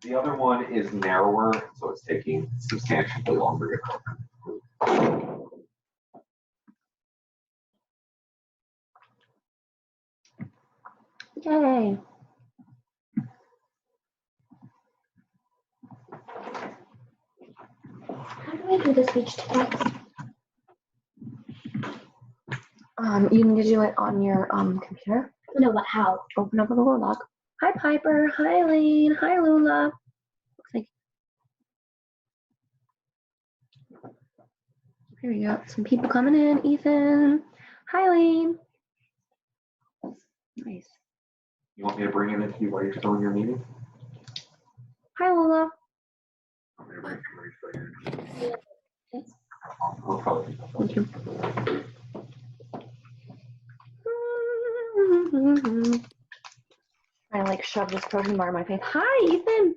The other one is narrower, so it's taking substantially longer to cook. Yay. How do I do the speech to text? You need to do it on your computer. No, but how? Open up a Google Doc. Hi Piper. Hi Lane. Hi Lula. Looks like here we go. Some people coming in. Ethan. Hi Lane. Nice. You want me to bring it into you while you're still in your meeting? Hi Lula. I'm going to bring it while you're still in your meeting. I'll probably. Thank you. Trying to like shove this protein bar in my face. Hi, Ethan.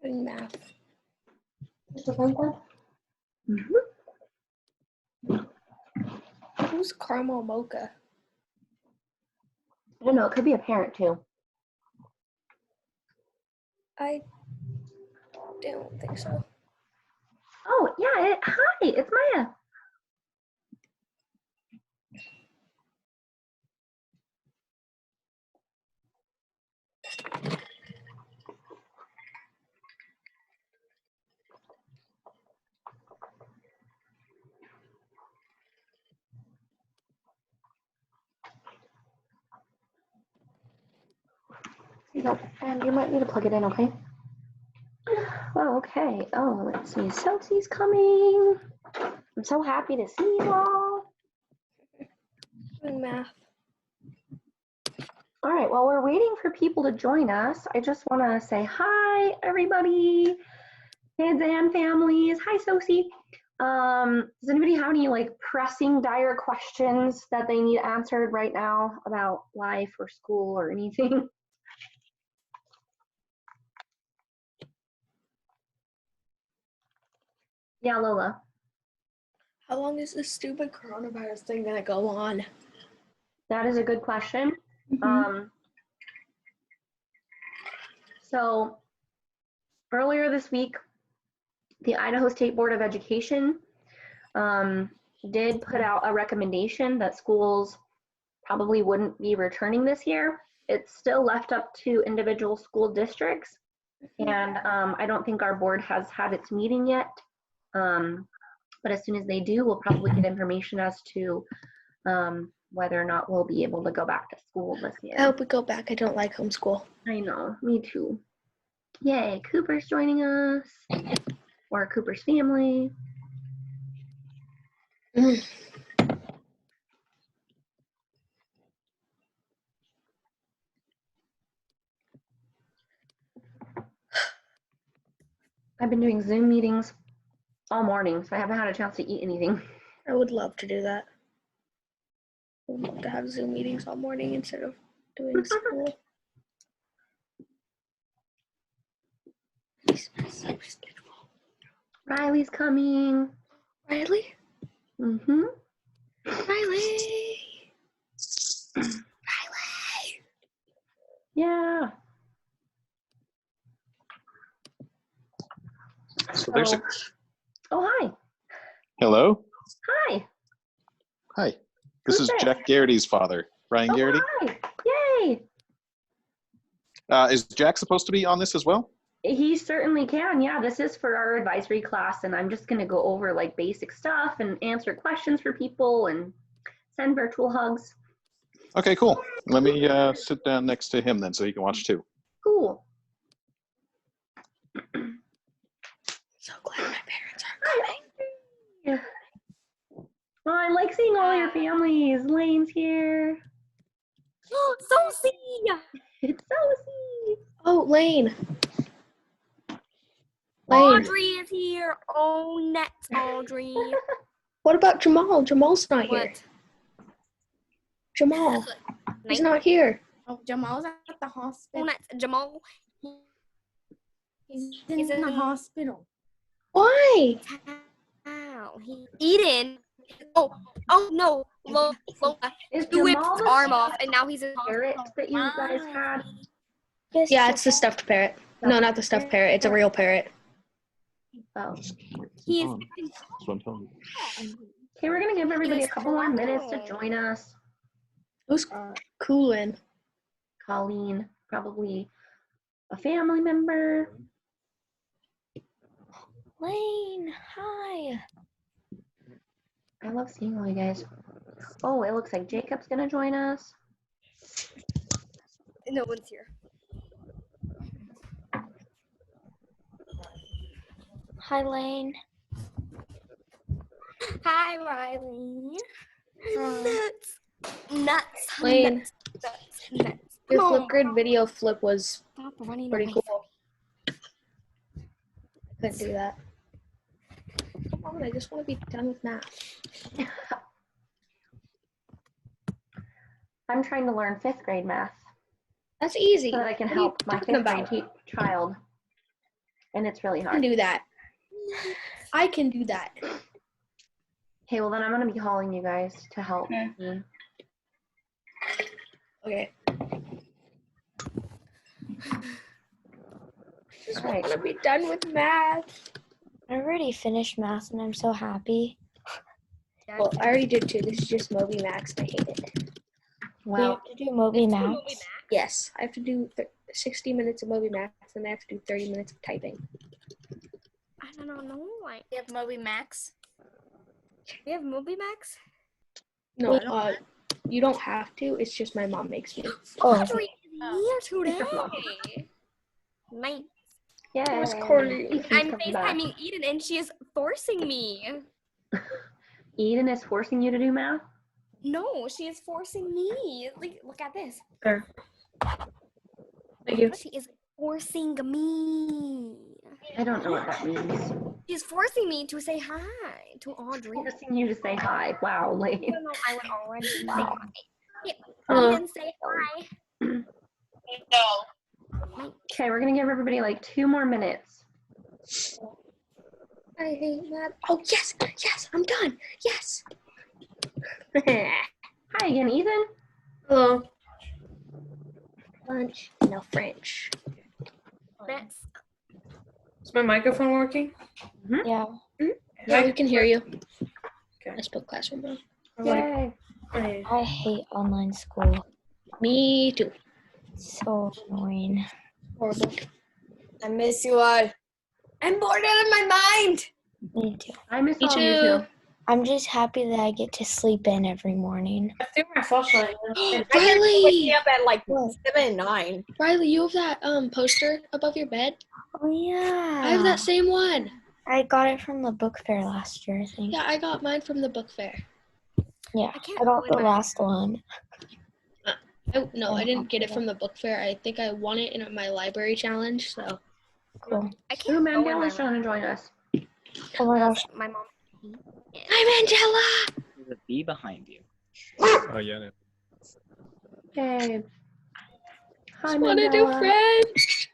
Doing math. Is the phone call? Who's caramel mocha? I don't know. It could be a parent too. I don't think so. Oh yeah. Hi, it's Maya. No, and you might need to plug it in, okay? Oh, okay. Oh, let's see. Chelsea's coming. I'm so happy to see you all. Doing math. All right, while we're waiting for people to join us, I just want to say hi, everybody, kids and families. Hi, Sophie. Does anybody have any like pressing, dire questions that they need answered right now about life or school or anything? Yeah, Lola. How long is this stupid coronavirus thing gonna go on? That is a good question. So earlier this week, the Idaho State Board of Education did put out a recommendation that schools probably wouldn't be returning this year. It's still left up to individual school districts, and I don't think our board has had its meeting yet. But as soon as they do, we'll probably get information as to whether or not we'll be able to go back to school this year. I hope we go back. I don't like homeschool. I know, me too. Yay, Cooper's joining us, or Cooper's family. I've been doing Zoom meetings all morning, so I haven't had a chance to eat anything. I would love to do that. I would love to have Zoom meetings all morning instead of doing school. Riley's coming. Riley? Mm-hmm. Riley! Riley! Yeah. So there's a Oh, hi. hello. Hi. Hi. This Who's is this? Jack Garrity's father, Ryan Oh, Garrity. hi. Yay. Is Jack supposed to be on this as well? He certainly can. Yeah, this is for our advisory class, and I'm just going to go over like basic stuff and answer questions for people and send virtual hugs. Okay, cool. Let me sit down next to him then so he can watch too. Cool. So glad my parents are coming. Yeah. Oh, I like seeing all your families. Lane's here. Sophie! It's Sophie. Oh, Lane. Audrey is here. Oh, next Audrey. What about Jamal? Jamal's not here. What? Jamal. He's not here. Oh, Jamal's at the Oh, hospital. next Jamal. He's he's in in the the- hospital. Why? Wow. Eden. Oh no, Lola Is he whipped Jamal his the arm off, and now he's in parrot that you guys had? Yeah, it's the stuffed parrot. No, not the stuffed parrot. It's a real parrot. Oh. He is. That's what I'm telling you. Okay, we're gonna give everybody a couple more minutes to join us. Who's coolin'? Colleen, probably a family member. Lane, hi. I love seeing all you guys. Oh, it looks like Jacob's gonna join us. No one's here. Hi, Lane. Hi, Riley. Nuts. Nuts. Lane, Nuts. your Come on. Flipgrid video flip was Stop running pretty away cool. Couldn't do that. Come on, I just want to be done with math. I'm trying to learn 5th grade math That's easy. so that I can What are you help my talking 5th grade child. And it's really I can hard. do that. I can do that. Okay, well then I'm gonna be calling you guys to help Okay. me. Okay. Just All right. want to be done with math. I already finished math and I'm so happy. Well, I already did too. This is just Moby Max and I hate it. We Well, have to do Moby Max. Yes, I have to do 60 minutes of Moby Max and I have to do 30 minutes of typing. I don't know. Like, We have Moby Max. we have Moby Max. No, you don't have to. It's just my mom makes me. Oh, Audrey is here today. Nice. yeah. I'm FaceTiming Eden, and she is forcing me. Eden is forcing you to do math? No, she is forcing me. Like, look at this. There. Thank you. She is forcing me. I don't know what that means. She's forcing me to say hi to Audrey. Forcing you to say hi. Wow, Lane. Even though I would already say hi. Yeah, Hello. Eden, say hi. Okay, we're gonna give everybody like 2 more minutes. I hate math. Oh, yes. Yes, I'm done. Yes. Hi again, Ethan. Hello. Lunch. No French. That's Is my microphone working? yeah. Yeah, we can hear you. Okay. I spelled classroom wrong. Yay. I hate online school. Me too. It's so annoying. Horrible. I miss you all. I'm bored out of my mind. Me too. I miss Me all you too. too. I'm just happy that I get to sleep in every morning. I threw my flashlight. Wake Riley! me up at like What? 7, 9. Riley, you have that poster above your bed? Oh yeah. I have that same one. I got it from the book fair last year, I think. Yeah, I got mine from the book fair. Yeah. I can't I got go the in my- last one. I didn't get it from the book fair. I think I won it in my library challenge. So Cool. I Ooh, can't go in my Mandela's trying to join us. Oh my gosh. My mom. I'm Angela. There's a bee behind you. Oh, yeah. Okay. Hi, Just want to do Mandela. French.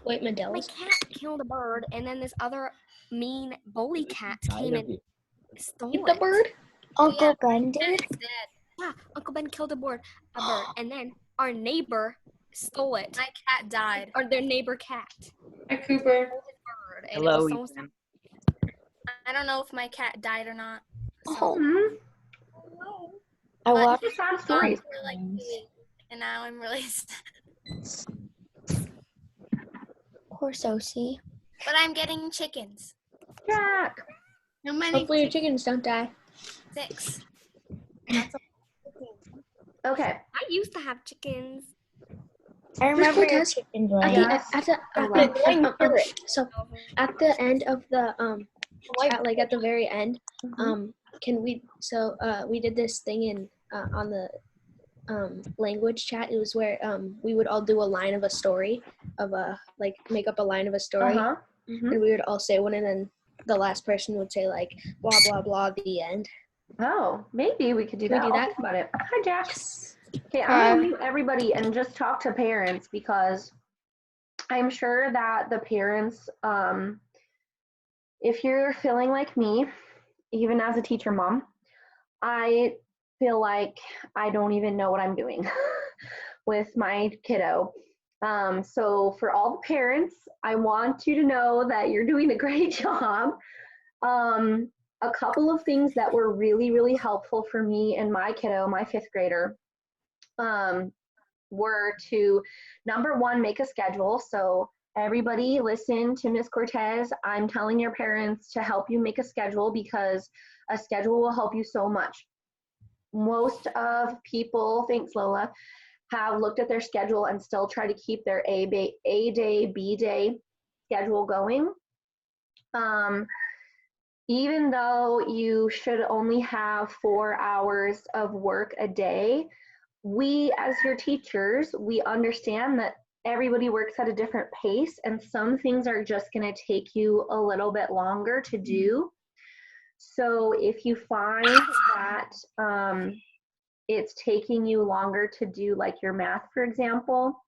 Wait, My Mandela's. cat killed a bird, and then this other mean bully cat Inside came of and you. stole Keep the it. bird. Uncle Ben did? Yeah, Uncle Ben killed a bird, and then our neighbor stole it. My cat died. Or their neighbor cat. Hi, Cooper. Bird, and Hello, it was so Ethan. I don't know if my cat died or not. Oh, Hmm? I But- watched It's a sad story. For like 2 weeks, and now I'm really sad. poor Sosie. But I'm getting chickens. Jack. How many? Hopefully your chickens don't die. 6. Okay. I used to have chickens. I remember your Cortez? chickens, At right? the, Yes. so at the end of the at the very end, can we we did this thing in on the language chat. It was where we would all do a line of a story of a make up a line of a story, Uh-huh. and we would all say one, and then the last person would say like blah blah blah the end. Oh, maybe we could do Can we that. do I'll that? think about it. Hi, Jack. Yes. Okay, I'm gonna mute everybody and just talk to parents because I'm sure that the parents if you're feeling like me, even as a teacher mom, I feel like I don't even know what I'm doing with my kiddo. So for all the parents, I want you to know that you're doing a great job. A couple of things that were really, really helpful for me and my kiddo, my fifth grader, were to, number one, make a schedule. So everybody listen to Miss Cortez. I'm telling your parents to help you make a schedule because a schedule will help you so much. Most of people, thanks Lola, have looked at their schedule and still try to keep their A day, B day schedule going. Even though you should only have 4 hours of work a day, we as your teachers, we understand that everybody works at a different pace and some things are just going to take you a little bit longer to do. So if you find that it's taking you longer to do like your math, for example,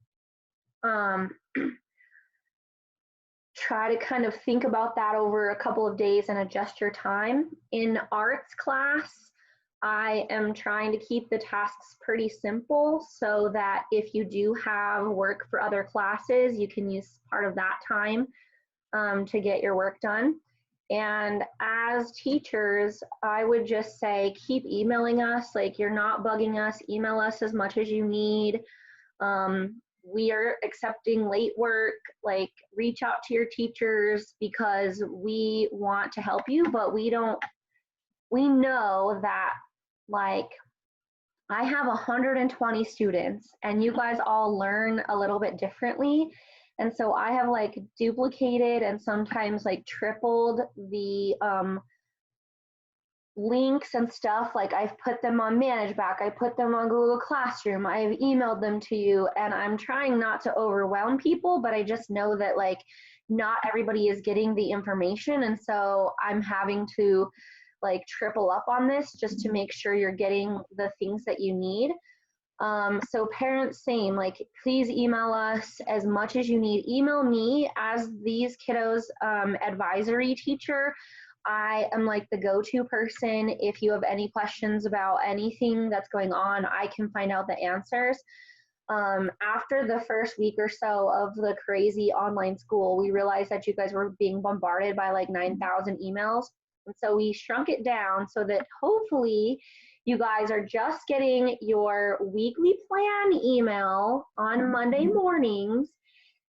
try to kind of think about that over a couple of days and adjust your time. In arts class, I am trying to keep the tasks pretty simple so that if you do have work for other classes, you can use part of that time to get your work done. And as teachers, I would just say keep emailing us. Like, you're not bugging us. Email us as much as you need. We are accepting late work. Like, reach out to your teachers because we want to help you, but we know that, like, I have 120 students and you guys all learn a little bit differently. And so I have like duplicated and sometimes like tripled the links and stuff. Like, I've put them on ManageBack, I put them on Google Classroom, I've emailed them to you, and I'm trying not to overwhelm people, but I just know that like not everybody is getting the information. And so I'm having to like triple up on this just to make sure you're getting the things that you need. So parents, same, like, please email us as much as you need. Email me as these kiddos advisory teacher. I am like the go-to person. If you have any questions about anything that's going on, I can find out the answers. After the first week or so of the crazy online school, we realized that you guys were being bombarded by like 9,000 emails. And so we shrunk it down so that hopefully you guys are just getting your weekly plan email on Monday mornings.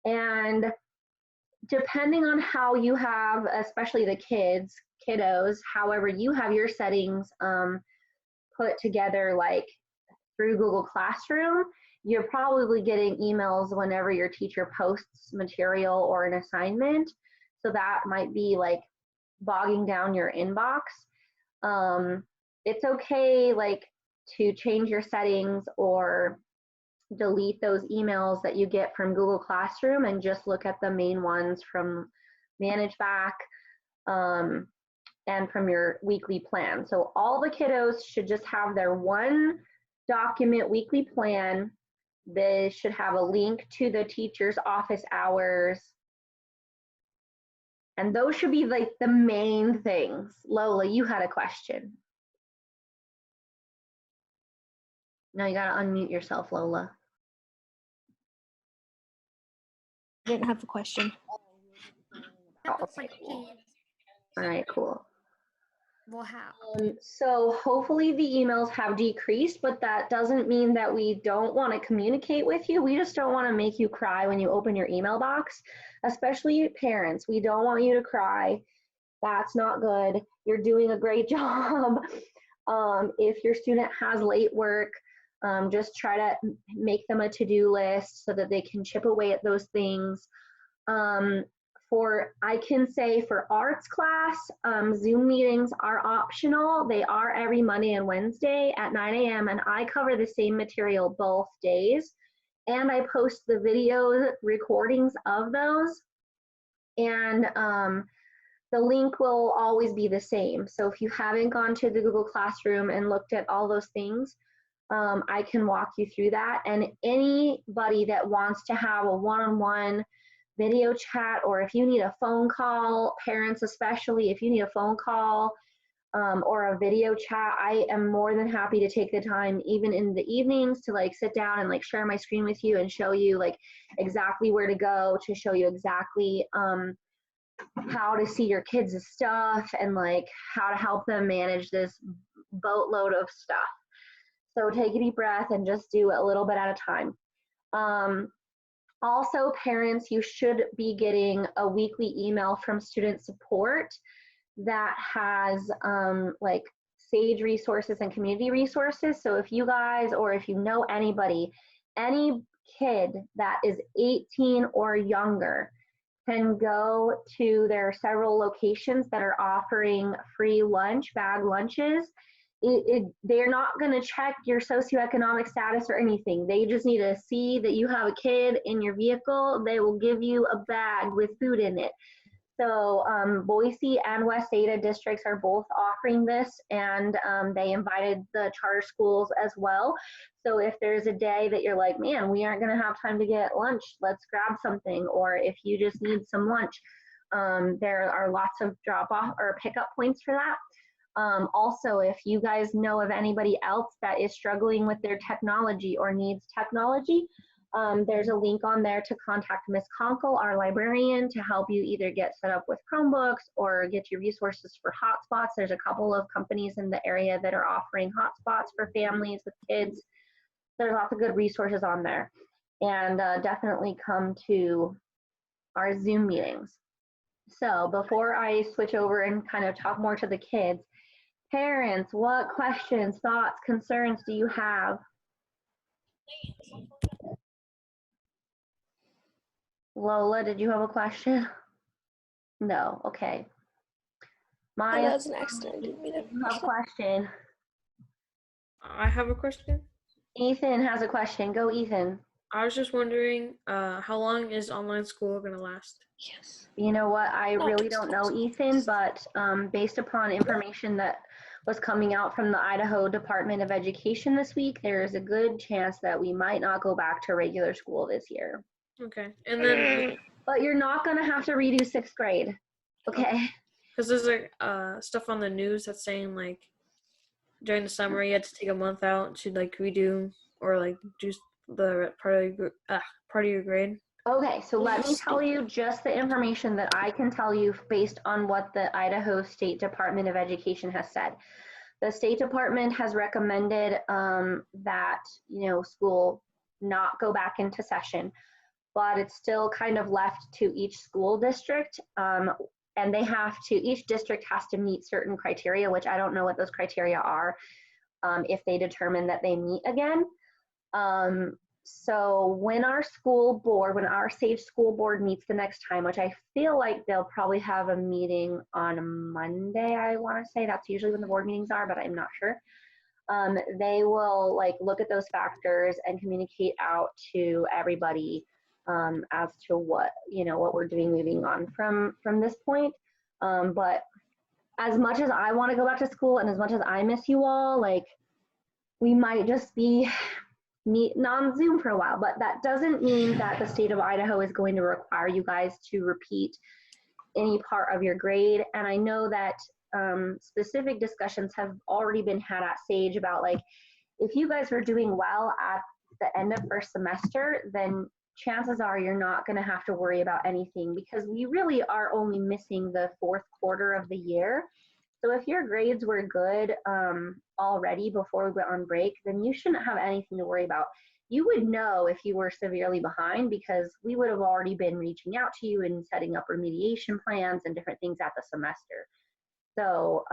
And depending on how you have, especially the kiddos, however you have your settings put together, like through Google Classroom, you're probably getting emails whenever your teacher posts material or an assignment. So that might be like bogging down your inbox. It's okay like to change your settings or delete those emails that you get from Google Classroom and just look at the main ones from ManageBack and from your weekly plan. So all the kiddos should just have their one document weekly plan. They should have a link to the teacher's office hours. And those should be like the main things. Lola, you had a question. No, you gotta unmute yourself, Lola. I didn't have a question. Oh, okay, cool. All right, cool. We'll have. So hopefully the emails have decreased, but that doesn't mean that we don't want to communicate with you. We just don't want to make you cry when you open your email box, especially parents. We don't want you to cry. That's not good. You're doing a great job. If your student has late work, just try to make them a to-do list so that they can chip away at those things. I can say for arts class, Zoom meetings are optional. They are every Monday and Wednesday at 9 a.m. and I cover the same material both days. And I post the video recordings of those. And the link will always be the same. So if you haven't gone to the Google Classroom and looked at all those things, I can walk you through that. And anybody that wants to have a one-on-one video chat, or if you need a phone call, parents especially, if you need a phone call or a video chat, I am more than happy to take the time, even in the evenings, to like sit down and like share my screen with you and show you like exactly where to go, to show you exactly how to see your kids' stuff and like how to help them manage this boatload of stuff. So take a deep breath and just do a little bit at a time. Also, parents, you should be getting a weekly email from student support that has like SAGE resources and community resources. So if you guys, or if you know anybody, any kid that is 18 or younger can go to, there are several locations that are offering free lunch, bag lunches. They're not going to check your socioeconomic status or anything. They just need to see that you have a kid in your vehicle. They will give you a bag with food in it. So Boise and West Ada districts are both offering this, and they invited the charter schools as well. So if there's a day that you're like, man, we aren't going to have time to get lunch, let's grab something. Or if you just need some lunch, there are lots of drop off or pickup points for that. Also, if you guys know of anybody else that is struggling with their technology or needs technology, there's a link on there to contact Miss Conkle, our librarian, to help you either get set up with Chromebooks or get your resources for hotspots. There's a couple of companies in the area that are offering hotspots for families with kids. There's lots of good resources on there. And definitely come to our Zoom meetings. So before I switch over and kind of talk more to the kids, parents, what questions, thoughts, concerns do you have? Lola, did you have a question? No, okay. Maya, that was an accident. I didn't mean it. you have a question. I have a question. Ethan has a question. Go, Ethan. I was just wondering, how long is online school gonna last? Yes. You know what? I really don't know, Ethan, but based upon information that was coming out from the Idaho Department of Education this week, there is a good chance that we might not go back to regular school this year. Okay, and then But you're not going to have to redo 6th grade, okay? because there's like stuff on the news that's saying like during the summer you had to take a month out to like redo or like do the part of your grade. Okay, so let me tell you just the information that I can tell you based on what the Idaho State Department of Education has said. The State Department has recommended that, you know, school not go back into session, but it's still kind of left to each school district. And they have to, each district has to meet certain criteria, which I don't know what those criteria are, if they determine that they meet again. So when our school board, when our SAGE school board meets the next time, which I feel like they'll probably have a meeting on a Monday, I want to say. That's usually when the board meetings are, but I'm not sure. They will like look at those factors and communicate out to everybody as to what, you know, what we're doing moving on from this point. But as much as I want to go back to school and as much as I miss you all, like we might just be meeting on Zoom for a while, but that doesn't mean that the state of Idaho is going to require you guys to repeat any part of your grade. And I know that specific discussions have already been had at SAGE about like, if you guys are doing well at the end of first semester, then chances are you're not going to have to worry about anything because we really are only missing the 4th quarter of the year. So if your grades were good already before we went on break, then you shouldn't have anything to worry about. You would know if you were severely behind because we would have already been reaching out to you and setting up remediation plans and different things at the semester. So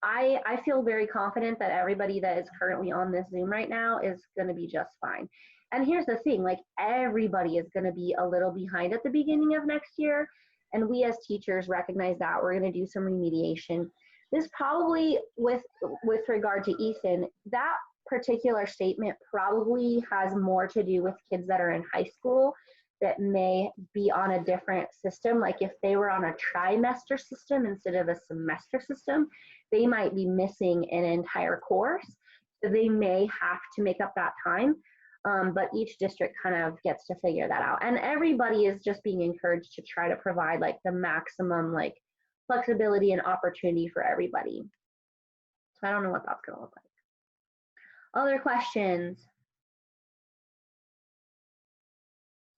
I feel very confident that everybody that is currently on this Zoom right now is going to be just fine. And here's the thing, like everybody is going to be a little behind at the beginning of next year. And we as teachers recognize that. We're going to do some remediation. This probably, with regard to Ethan, that particular statement probably has more to do with kids that are in high school that may be on a different system. Like if they were on a trimester system instead of a semester system, they might be missing an entire course. So they may have to make up that time. But each district kind of gets to figure that out. And everybody is just being encouraged to try to provide like the maximum like flexibility and opportunity for everybody. So I don't know what that's gonna look like. Other questions?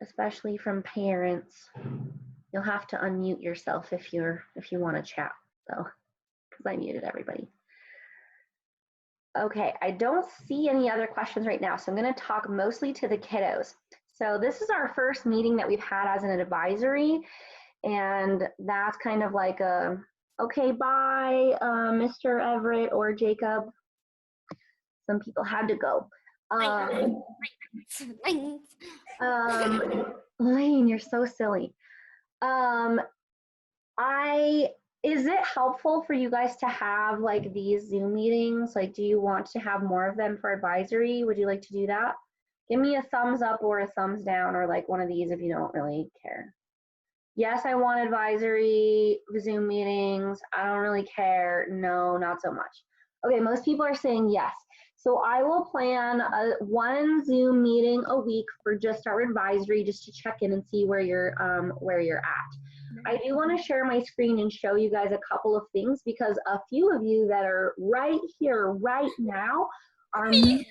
Especially from parents. You'll have to unmute yourself if you want to chat though, because I muted everybody. Okay, I don't see any other questions right now, so I'm going to talk mostly to the kiddos. So this is our first meeting that we've had as an advisory, and that's kind of like a, okay, bye, Mr. Everett or Jacob. Some people had to go. Lane, you're so silly. Is it helpful for you guys to have like these Zoom meetings? Like, do you want to have more of them for advisory? Would you like to do that? Give me a thumbs up or a thumbs down, or like one of these if you don't really care. Yes, I want advisory Zoom meetings. I don't really care. No, not so much. Okay, most people are saying yes. So I will plan one Zoom meeting a week for just our advisory, just to check in and see where you're at. I do want to share my screen and show you guys a couple of things, because a few of you that are right here, right now, are missing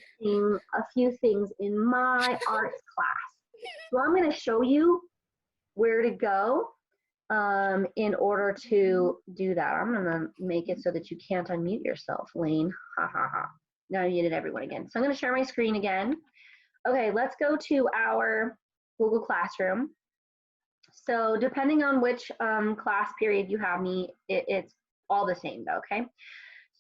a few things in my arts class. So I'm going to show you where to go in order to do that. I'm going to make it so that you can't unmute yourself, Lane. Ha ha ha. Now I muted everyone again. So I'm going to share my screen again. Okay, let's go to our Google Classroom. So depending on which class period you have me, it's all the same though, okay?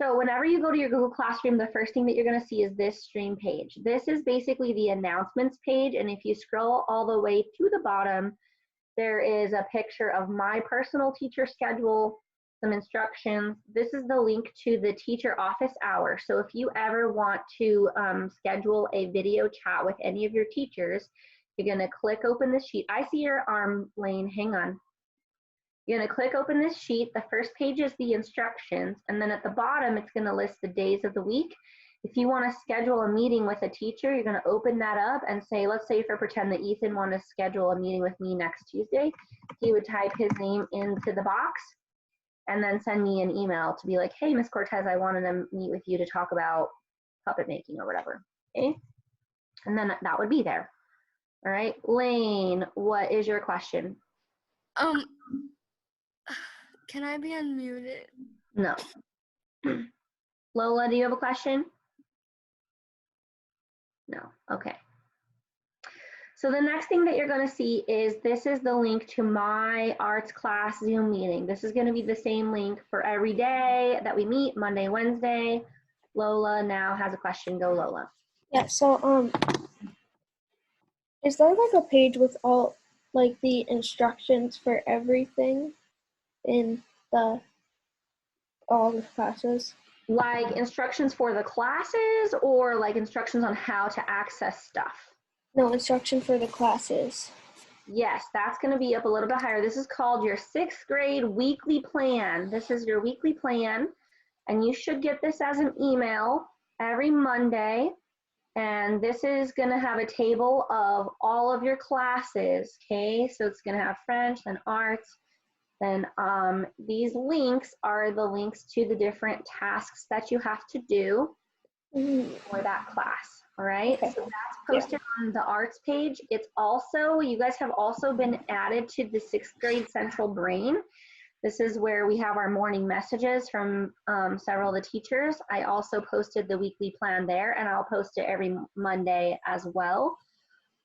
So whenever you go to your Google Classroom, the first thing that you're gonna see is this stream page. This is basically the announcements page, and if you scroll all the way to the bottom, there is a picture of my personal teacher schedule, some instructions. This is the link to the teacher office hour. So if you ever want to schedule a video chat with any of your teachers, you're gonna click open this sheet. I see your arm, Lane, hang on. You're gonna click open this sheet. The first page is the instructions, and then at the bottom, it's gonna list the days of the week. If you wanna schedule a meeting with a teacher, you're gonna open that up and say, let's say for pretend that Ethan wanted to schedule a meeting with me next Tuesday. He would type his name into the box and then send me an email to be like, hey, Miss Cortez, I wanted to meet with you to talk about puppet making or whatever, okay? And then that would be there. All right, Lane, what is your question? Can I be unmuted? No. Lola, do you have a question? No, okay. So the next thing that you're gonna see is this is the link to my arts class Zoom meeting. This is gonna be the same link for every day that we meet, Monday, Wednesday. Lola now has a question, go Lola. Yeah, so is there like a page with all like the instructions for everything in all the classes? Like instructions for the classes or like instructions on how to access stuff? No, instruction for the classes. Yes, that's going to be up a little bit higher. This is called your 6th grade weekly plan. This is your weekly plan, and you should get this as an email every Monday. And this is going to have a table of all of your classes, okay? So it's going to have French and arts. Then these links are the links to the different tasks that you have to do for that class, all right? Okay. So that's posted on the arts page. It's also, you guys have also been added to the 6th grade central brain. This is where we have our morning messages from several of the teachers. I also posted the weekly plan there, and I'll post it every Monday as well.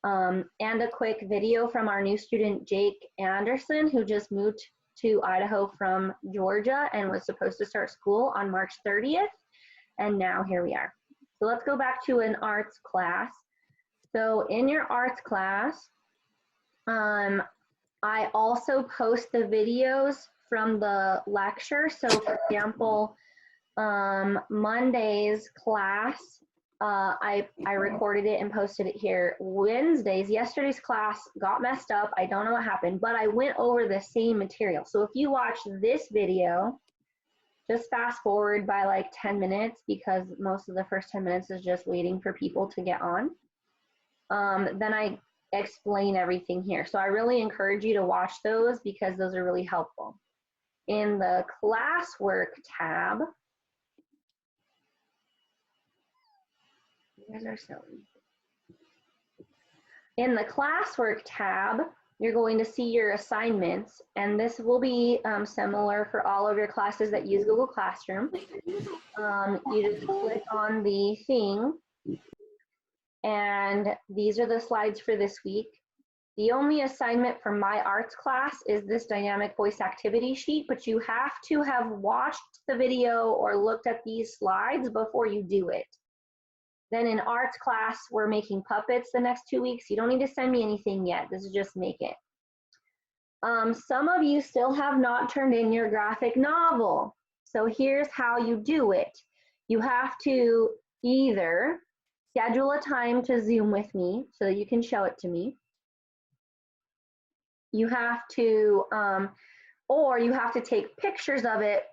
And a quick video from our new student, Jake Anderson, who just moved to Idaho from Georgia and was supposed to start school on March 30th. And now here we are. So let's go back to an arts class. So in your arts class, I also post the videos from the lecture. So for example, Monday's class, I recorded it and posted it here. Yesterday's class got messed up. I don't know what happened, but I went over the same material. So if you watch this video, just fast forward by like 10 minutes because most of the first 10 minutes is just waiting for people to get on. then I explain everything here. So I really encourage you to watch those because those are really helpful. In the classwork tab, you guys are silly. In the classwork tab, you're going to see your assignments, and this will be similar for all of your classes that use Google Classroom. You just click on the thing, and these are the slides for this week. The only assignment for my arts class is this dynamic voice activity sheet, but you have to have watched the video or looked at these slides before you do it. Then in arts class, we're making puppets the next 2 weeks. You don't need to send me anything yet. This is just make it. Some of you still have not turned in your graphic novel. So here's how you do it. You have to either schedule a time to Zoom with me so that you can show it to me. You have to, or you have to take pictures of it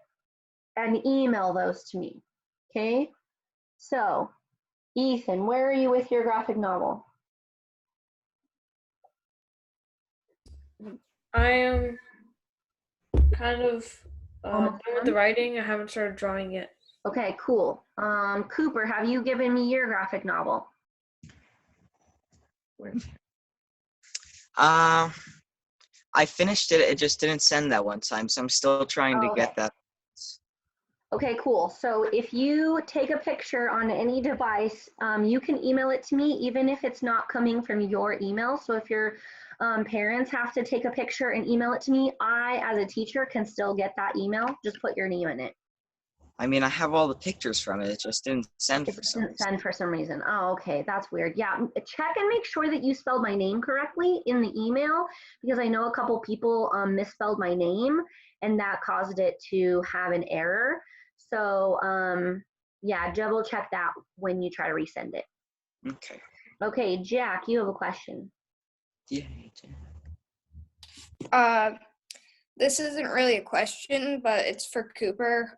and email those to me, okay? So, Ethan, where are you with your graphic novel? I am kind of Almost done with the writing. I haven't started drawing yet. Okay, cool. Cooper, have you given me your graphic novel? I finished it. It just didn't send that one time, so I'm still trying to get that. Okay, cool. So if you take a picture on any device, you can email it to me, even if it's not coming from your email. So if your parents have to take a picture and email it to me, I, as a teacher, can still get that email. Just put your name in it. I mean, I have all the pictures from it. It just didn't send for some reason. Send for some reason. Oh, okay, that's weird. Yeah, check and make sure that you spelled my name correctly in the email, because I know a couple people misspelled my name, and that caused it to have an error. So yeah, double check that when you try to resend it. Okay. Okay, Jack, you have a question. Yeah. This isn't really a question, but it's for Cooper.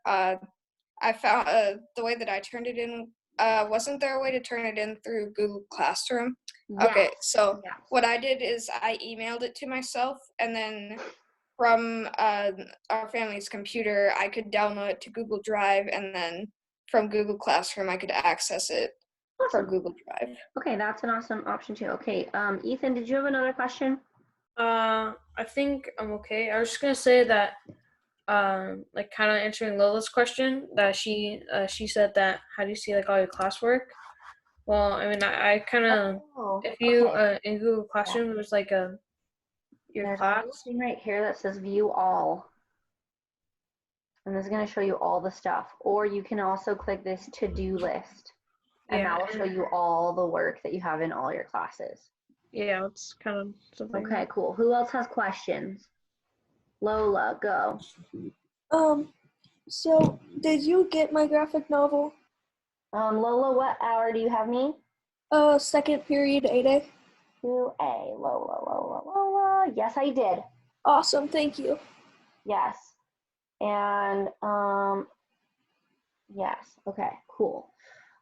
I found the way that I turned it in, wasn't there a way to turn it in through Google Classroom? Yes. Okay, so Yes. what I did is I emailed it to myself, and then from our family's computer, I could download it to Google Drive, and then from Google Classroom, I could access it from Google Drive. Okay, that's an awesome option too. Okay, Ethan, did you have another question? I think I'm okay. I was just gonna say that, like kind of answering Lola's question, that she said that, how do you see like all your classwork? Well, I mean, I kind of, if you in Google Classroom, there's like your There's class. a thing right here that says view all. And this is going to show you all the stuff. Or you can also click this to-do list. And that will show you all the work that you have in all your classes. Yeah, it's kind of something. Okay, cool. Who else has questions? Lola, go. So did you get my graphic novel? Lola, what hour do you have me? Second period 8A. 2A. Lola. Yes, I did. Awesome, thank you. Yes. And yes. Okay, cool.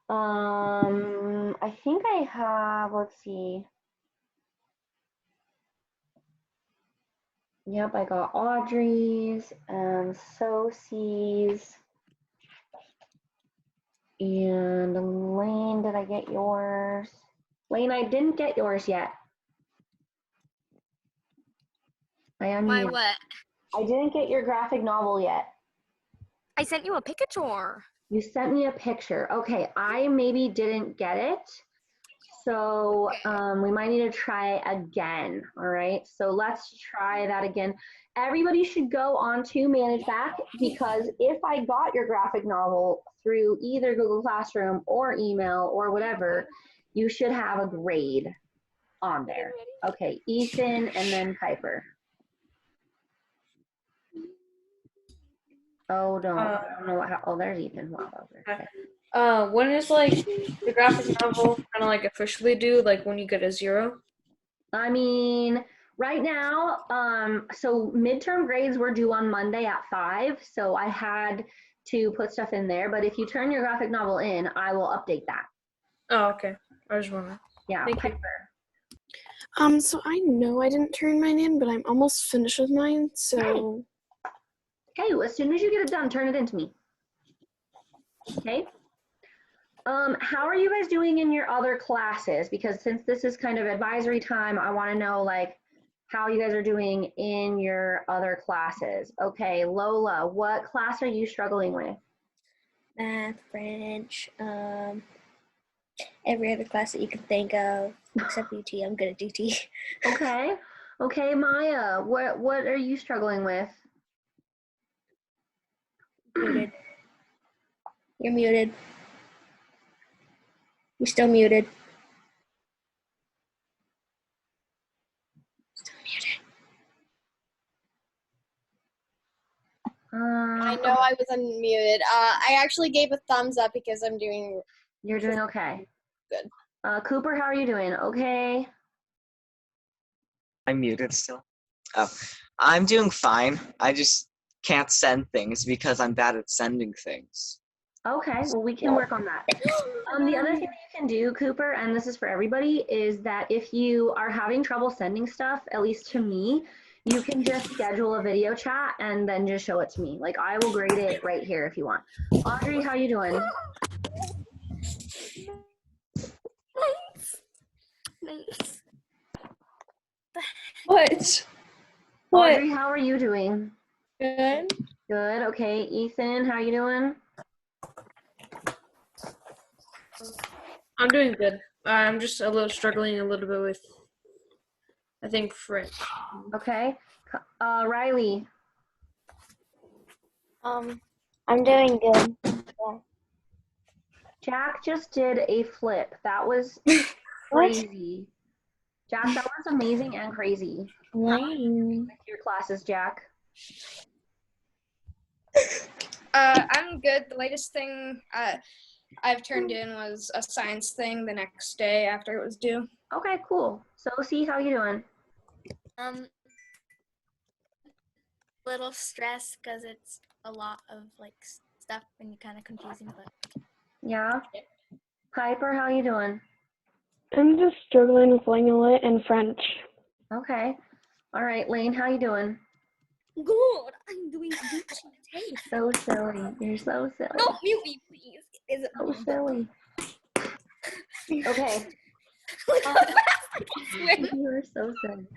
I think I have, let's see. Yep, I got Audrey's and Sosie's. And Lane, did I get yours? Lane, I didn't get yours yet. My what? I didn't get your graphic novel yet. I sent you a picture. You sent me a picture. Okay, I maybe didn't get it. So we might need to try again, all right? So let's try that again. Everybody should go on to ManageBack, because if I got your graphic novel through either Google Classroom or email or whatever, you should have a grade on there. Okay, Ethan and then Piper. Oh, no, I don't know what, oh, there's Ethan. Wow, okay. When is like the graphic novel kind of like officially due? Like when you get a 0? I mean, right now, so midterm grades were due on Monday at 5, so I had to put stuff in there. But if you turn your graphic novel in, I will update that. Oh, okay. I was wondering. Yeah, Thank you. Piper. So I know I didn't turn mine in, but I'm almost finished with mine. So Okay, well, as soon as you get it done, turn it in to me. Okay. How are you guys doing in your other classes? Because since this is kind of advisory time, I want to know like how you guys are doing in your other classes. Okay, Lola, what class are you struggling with? Math, French, every other class that you can think of except UT. I'm good at DT. Okay. Okay, Maya, what are you struggling with? Muted. You're muted. You're still muted. Still muted. I know I was unmuted. I actually gave a thumbs up because I'm doing. You're doing okay. Good. Cooper, how are you doing? Okay. I'm muted still. Oh, I'm doing fine. I just can't send things because I'm bad at sending things. Okay, well, we can work on that. The other thing that you can do, Cooper, and this is for everybody, is that if you are having trouble sending stuff, at least to me, you can just schedule a video chat and then just show it to me. Like, I will grade it right here if you want. Audrey, how you doing? Nice. What? Audrey, how are you doing? Good. Good, okay. Ethan, how you doing? I'm doing good. I'm just struggling a little bit with, I think, French. Okay. Riley. I'm doing good. Yeah. Jack just did a flip. That was crazy. Jack, that was amazing and crazy. Lame. Your classes, Jack. I'm good. The latest thing I've turned in was a science thing the next day after it was due. Okay, cool. Sophie, how you doing? Little stressed because it's a lot of like stuff and kind of confusing, but Yeah. Piper, how you doing? I'm just struggling with Language and French. Okay. All right, Lane, how you doing? good. I'm doing good today. So silly. You're so silly. Don't mute me, please. Is it So silly. Okay. Look how fast I can swim. You are so silly.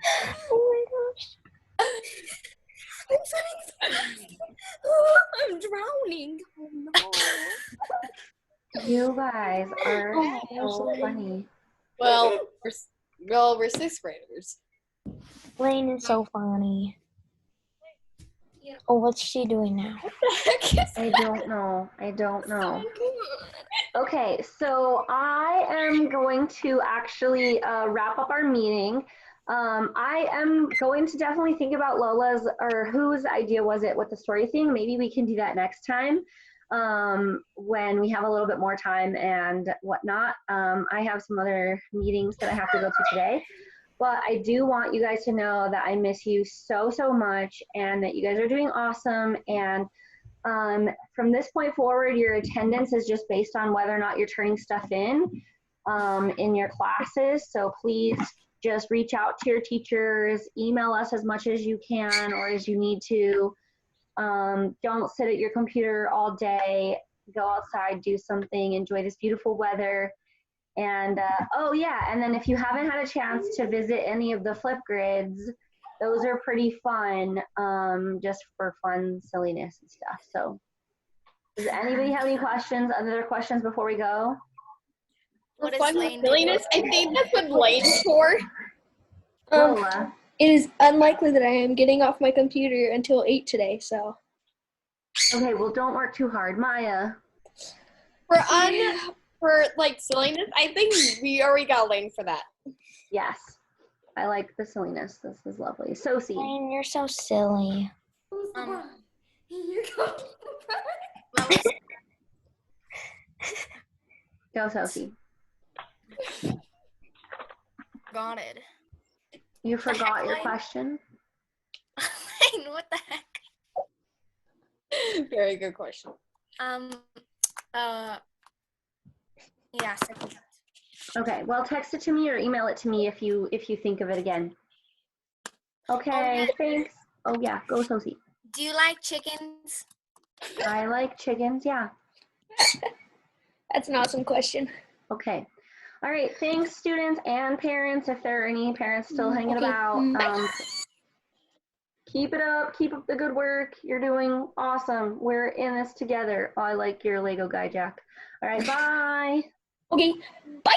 Oh my gosh. I'm swimming so fast. Oh, I'm drowning. Oh no. You guys are so funny. Well, we're sixth graders. Lane is so funny. Yeah. Oh, what's she doing now? I don't know. I don't know. Okay, so I am going to actually wrap up our meeting. I am going to definitely think about Lola's, or whose idea was it with the story thing. Maybe we can do that next time when we have a little bit more time and whatnot. I have some other meetings that I have to go to today. But I do want you guys to know that I miss you so, so much and that you guys are doing awesome. And from this point forward, your attendance is just based on whether or not you're turning stuff in your classes. So please just reach out to your teachers, email us as much as you can or as you need to. Don't sit at your computer all day. Go outside, do something, enjoy this beautiful weather. And oh yeah, and then if you haven't had a chance to visit any of the Flipgrids, those are pretty fun, just for fun silliness and stuff. So does anybody have any questions, other questions before we go? What is Fun Lane silliness. I think that's what Lane's for. Lola. It is unlikely that I am getting off my computer until 8 today, so. Okay, well don't work too hard. Maya. For like silliness, I think we already got Lane for that. Yes. I like the silliness. This is lovely. Sophie. Lane, you're so silly. You're going Go, Sophie. Got it. You forgot your question? Lane, what the heck? Very good question. Yeah, second. Okay, well, text it to me or email it to me if you think of it again. Okay, thanks. Oh yeah, go Sophie. Do you like chickens? I like chickens, yeah. That's an awesome question. Okay. All right, thanks students and parents, if there are any parents still hanging Okay, about. bye. Keep it up, keep up the good work. You're doing awesome. We're in this together. Oh, I like your Lego guy, Jack. All right, bye. Okay, bye.